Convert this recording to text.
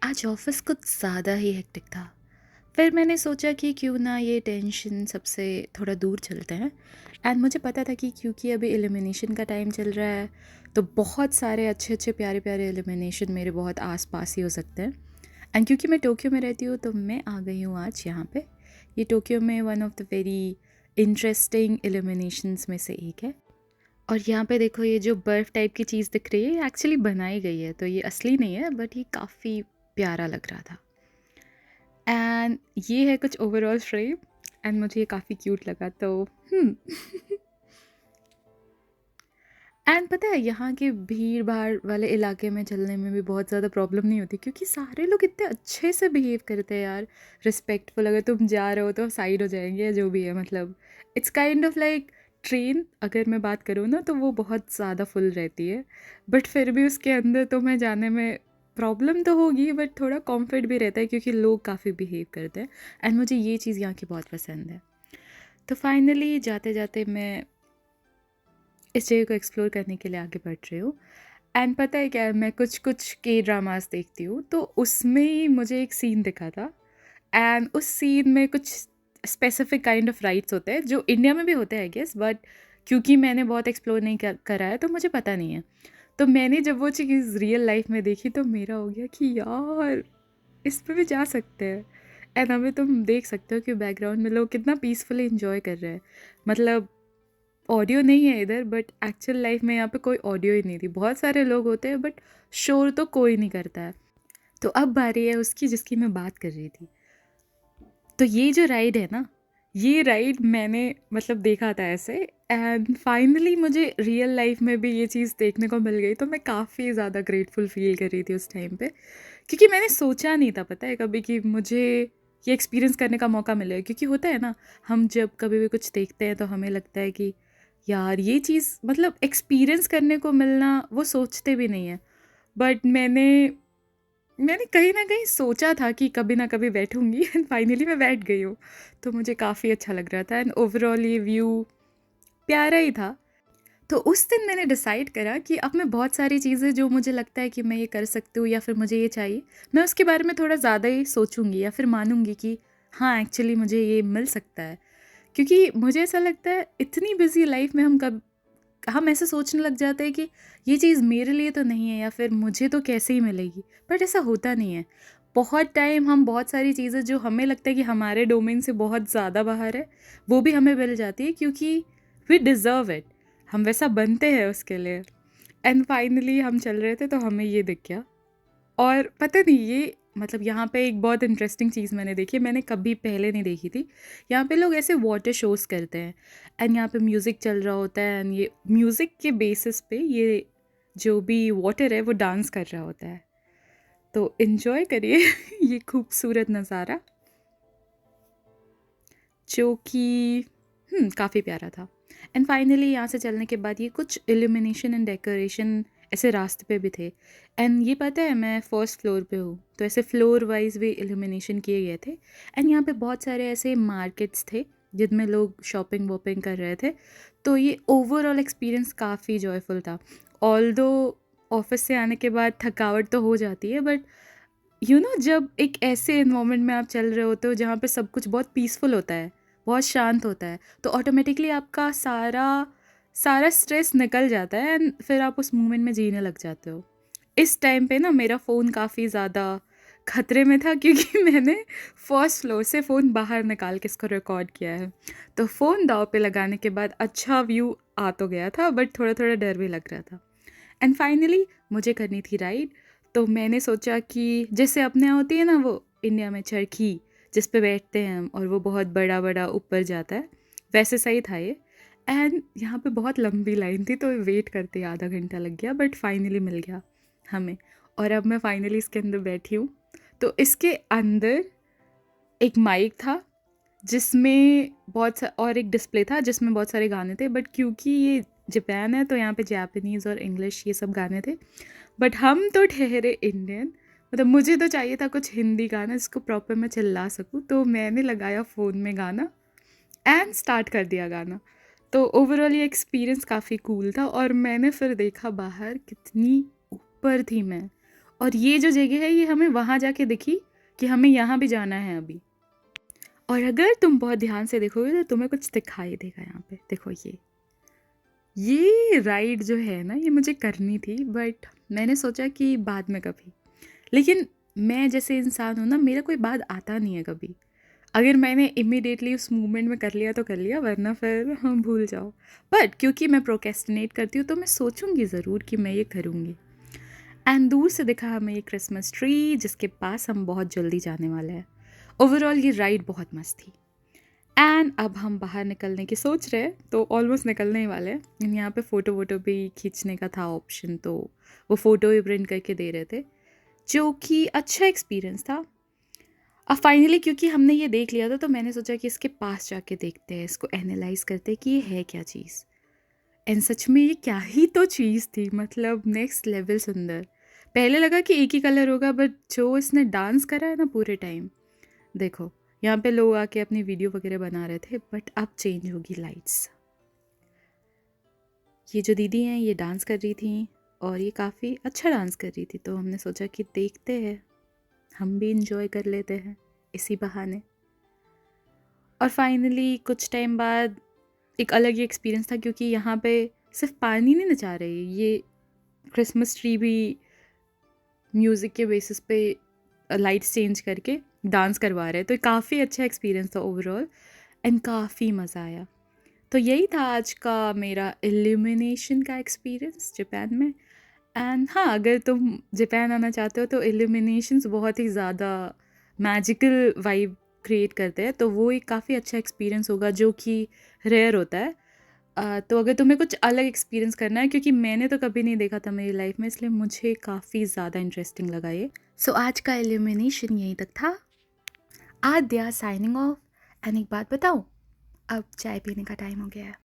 आज ऑफिस कुछ ज़्यादा ही हेक्टिक था। फिर मैंने सोचा कि क्यों ना ये टेंशन सबसे थोड़ा दूर चलते हैं। एंड मुझे पता था कि क्योंकि अभी एलिमिनेशन का टाइम चल रहा है, तो बहुत सारे अच्छे अच्छे प्यारे प्यारे एलिमिनेशन मेरे बहुत आस पास ही हो सकते हैं। एंड क्योंकि मैं टोक्यो में रहती हूँ, तो मैं आ गई हूँ आज यहाँ पे। ये टोक्यो में one of the very interesting eliminations में से एक है। और यहाँ पे देखो, ये जो बर्फ़ टाइप की चीज़ दिख रही है, ये एक्चुअली बनाई गई है, तो ये असली नहीं है, बट ये काफ़ी प्यारा लग रहा था। एंड ये है कुछ ओवरऑल फ्रेम। एंड मुझे ये काफ़ी क्यूट लगा, तो एंड पता है, यहाँ के भीड़ भाड़ वाले इलाके में चलने में भी बहुत ज़्यादा प्रॉब्लम नहीं होती, क्योंकि सारे लोग इतने अच्छे से बिहेव करते हैं यार। रिस्पेक्टफुल, अगर तुम जा रहे हो तो साइड हो जाएंगे या जो भी है, मतलब it's kind of like train. अगर मैं बात करूँ ना, तो वो बहुत ज़्यादा फुल रहती है, बट फिर भी उसके अंदर तुम्हें जाने में प्रॉब्लम तो होगी, बट थोड़ा कॉम्फर्ट भी रहता है क्योंकि लोग काफ़ी बिहेव करते हैं। एंड मुझे ये चीज़ यहाँ की बहुत पसंद है। तो फाइनली जाते जाते मैं इस जगह को एक्सप्लोर करने के लिए आगे बढ़ रही हूँ। एंड पता है क्या, मैं कुछ कुछ के ड्रामास देखती हूँ, तो उसमें ही मुझे एक सीन दिखा था। एंड उस सीन में कुछ स्पेसिफिक काइंड ऑफ राइट्स होते हैं जो इंडिया में भी होते हैं आई गेस, बट क्योंकि मैंने बहुत एक्सप्लोर नहीं करा है, तो मुझे पता नहीं है। तो मैंने जब वो चीज़ रियल लाइफ में देखी, तो मेरा हो गया कि यार, इस पे भी जा सकते हैं। एंड अभी तुम देख सकते हो कि बैकग्राउंड में लोग कितना पीसफुली इंजॉय कर रहे हैं। मतलब ऑडियो नहीं है इधर, बट एक्चुअल लाइफ में यहाँ पे कोई ऑडियो ही नहीं थी। बहुत सारे लोग होते हैं, बट शोर तो कोई नहीं करता है। तो अब बारी है उसकी जिसकी मैं बात कर रही थी। तो ये जो राइड है ना, ये राइड मैंने मतलब देखा था ऐसे। एंड फाइनली मुझे रियल लाइफ में भी ये चीज़ देखने को मिल गई, तो मैं काफ़ी ज़्यादा ग्रेटफुल फील कर रही थी उस टाइम पे। क्योंकि मैंने सोचा नहीं था, पता है, कभी कि मुझे ये एक्सपीरियंस करने का मौका मिलेगा। क्योंकि होता है ना, हम जब कभी भी कुछ देखते हैं तो हमें लगता है कि यार ये चीज़ मतलब एक्सपीरियंस करने को मिलना, वो सोचते भी नहीं है। बट मैंने कहीं न कहीं सोचा था कि कभी ना कभी बैठूँगी एंड फाइनली मैं बैठ गई हूँ। तो मुझे काफ़ी अच्छा लग रहा था एंड ओवरऑल ये व्यू प्यारा ही था। तो उस दिन मैंने डिसाइड करा कि अब मैं बहुत सारी चीज़ें जो मुझे लगता है कि मैं ये कर सकती हूँ या फिर मुझे ये चाहिए, मैं उसके बारे में थोड़ा ज़्यादा ही सोचूँगी या फिर मानूँगी कि हाँ, एक्चुअली मुझे ये मिल सकता है। क्योंकि मुझे ऐसा लगता है, इतनी बिज़ी लाइफ़ में हम ऐसे सोचने लग जाते हैं कि ये चीज़ मेरे लिए तो नहीं है या फिर मुझे तो कैसे ही मिलेगी। बट ऐसा होता नहीं है। बहुत टाइम हम बहुत सारी चीज़ें जो हमें लगता है कि हमारे डोमेन से बहुत ज़्यादा बाहर है, वो भी हमें मिल जाती है, क्योंकि वी डिज़र्व इट। हम वैसा बनते हैं उसके लिए। एंड फाइनली हम चल रहे थे, तो हमें ये दिख गया। और पता नहीं, ये मतलब यहाँ पे एक बहुत इंटरेस्टिंग चीज़ मैंने देखी है, मैंने कभी पहले नहीं देखी थी। यहाँ पे लोग ऐसे वाटर शोज़ करते हैं एंड यहाँ पे म्यूज़िक चल रहा होता है, एंड ये म्यूज़िक के बेसिस पे ये जो भी वाटर है वो डांस कर रहा होता है। तो इन्जॉय करिए ये खूबसूरत नज़ारा, जो कि काफ़ी प्यारा था। एंड फाइनली यहाँ से चलने के बाद ये कुछ इल्यूमिनेशन एंड डेकोरेशन ऐसे रास्ते पे भी थे। एंड ये पता है, मैं फर्स्ट फ्लोर पे हूँ, तो ऐसे फ्लोर वाइज भी इल्यूमिनेशन किए गए थे। एंड यहाँ पे बहुत सारे ऐसे मार्केट्स थे जिनमें लोग शॉपिंग वॉपिंग कर रहे थे। तो ये ओवरऑल एक्सपीरियंस काफ़ी जॉयफुल था। ऑल्दो ऑफिस से आने के बाद थकावट तो हो जाती है, बट जब एक ऐसे इन्वायरमेंट में आप चल रहे होते हो जहाँ पे सब कुछ बहुत पीसफुल होता है, बहुत शांत होता है, तो ऑटोमेटिकली आपका सारा सारा स्ट्रेस निकल जाता है एंड फिर आप उस मोमेंट में जीने लग जाते हो। इस टाइम पे ना मेरा फ़ोन काफ़ी ज़्यादा खतरे में था, क्योंकि मैंने फर्स्ट फ्लोर से फ़ोन बाहर निकाल के इसको रिकॉर्ड किया है। तो फ़ोन दाव पे लगाने के बाद अच्छा व्यू आ तो गया था, बट थोड़ा थोड़ा डर भी लग रहा था। एंड फाइनली मुझे करनी थी राइड। तो मैंने सोचा कि जैसे अपने यहाँ होती है ना वो इंडिया में चरखी, जिस पे बैठते हैं हम और वो बहुत बड़ा बड़ा ऊपर जाता है, वैसे सही था ये। एंड यहाँ पे बहुत लंबी लाइन थी, तो वेट करते आधा घंटा लग गया, बट फाइनली मिल गया हमें। और अब मैं फाइनली इसके अंदर बैठी हूँ। तो इसके अंदर एक माइक था जिसमें और एक डिस्प्ले था जिसमें बहुत सारे गाने थे, बट क्योंकि ये जापान है तो यहाँ पे जापानीज़ और इंग्लिश ये सब गाने थे। बट हम तो ठहरे इंडियन, मतलब मुझे तो चाहिए था कुछ हिंदी गाना जिसको प्रॉपर मैं चिल्ला सकूँ, तो मैंने लगाया फ़ोन में गाना एंड स्टार्ट कर दिया गाना। तो ओवरऑल ये एक्सपीरियंस काफ़ी कूल था। और मैंने फिर देखा बाहर कितनी ऊपर थी मैं, और ये जो जगह है ये हमें वहाँ जाके दिखी कि हमें यहाँ भी जाना है अभी। और अगर तुम बहुत ध्यान से देखोगे तो तुम्हें कुछ दिखाई देगा यहाँ पे, देखो ये राइड जो है ना ये मुझे करनी थी, बट मैंने सोचा कि बाद में कभी। लेकिन मैं जैसे इंसान हूँ ना, मेरा कोई बात आता नहीं है कभी। अगर मैंने इमीडिएटली उस मूवमेंट में कर लिया तो कर लिया, वरना फिर हम भूल जाओ। बट क्योंकि मैं प्रोकेस्टिनेट करती हूँ तो मैं सोचूंगी ज़रूर कि मैं ये करूँगी। एंड दूर से दिखा हमें ये क्रिसमस ट्री जिसके पास हम बहुत जल्दी जाने वाले हैं। ओवरऑल ये राइड बहुत मस्त थी। एंड अब हम बाहर निकलने की सोच रहे हैं, तो ऑलमोस्ट निकलने ही वाले हैं। एंड यहाँ पे फ़ोटो वोटो भी खींचने का था ऑप्शन, तो वो फ़ोटो भी प्रिंट करके दे रहे थे, जो कि अच्छा एक्सपीरियंस था। अब फाइनली क्योंकि हमने ये देख लिया था तो मैंने सोचा कि इसके पास जाके देखते हैं, इसको एनालाइज करते हैं कि ये है क्या चीज़। एंड सच में ये क्या ही तो चीज़ थी, मतलब नेक्स्ट लेवल सुंदर। पहले लगा कि एक ही कलर होगा, बट जो इसने डांस करा है ना पूरे टाइम, देखो यहाँ पे लोग आके अपनी वीडियो वगैरह बना रहे थे, बट अब चेंज होगी लाइट्स। ये जो दीदी हैं ये डांस कर रही थी और ये काफ़ी अच्छा डांस कर रही थी, तो हमने सोचा कि देखते हैं, हम भी इंजॉय कर लेते हैं इसी बहाने। और फाइनली कुछ टाइम बाद एक अलग ही एक्सपीरियंस था, क्योंकि यहाँ पे सिर्फ पानी नहीं नचा रही, ये क्रिसमस ट्री भी म्यूज़िक के बेसिस पे लाइट्स चेंज करके डांस करवा रहे हैं। तो काफ़ी अच्छा एक्सपीरियंस था ओवरऑल एंड काफ़ी मज़ा आया। तो यही था आज का मेरा इल्यूमिनेशन का एक्सपीरियंस जापान में। एंड हाँ, अगर तुम जापान आना चाहते हो तो इल्यूमिनेशंस बहुत ही ज़्यादा मैजिकल वाइब क्रिएट करते हैं, तो वो एक काफ़ी अच्छा एक्सपीरियंस होगा जो कि रेयर होता है। तो अगर तुम्हें कुछ अलग एक्सपीरियंस करना है, क्योंकि मैंने तो कभी नहीं देखा था मेरी लाइफ में, इसलिए मुझे काफ़ी ज़्यादा इंटरेस्टिंग लगा ये। सो आज का इल्यूमिनेशन यहीं तक था। आद्या साइनिंग ऑफ। एंड एक बात बताऊँ, अब चाय पीने का टाइम हो गया है।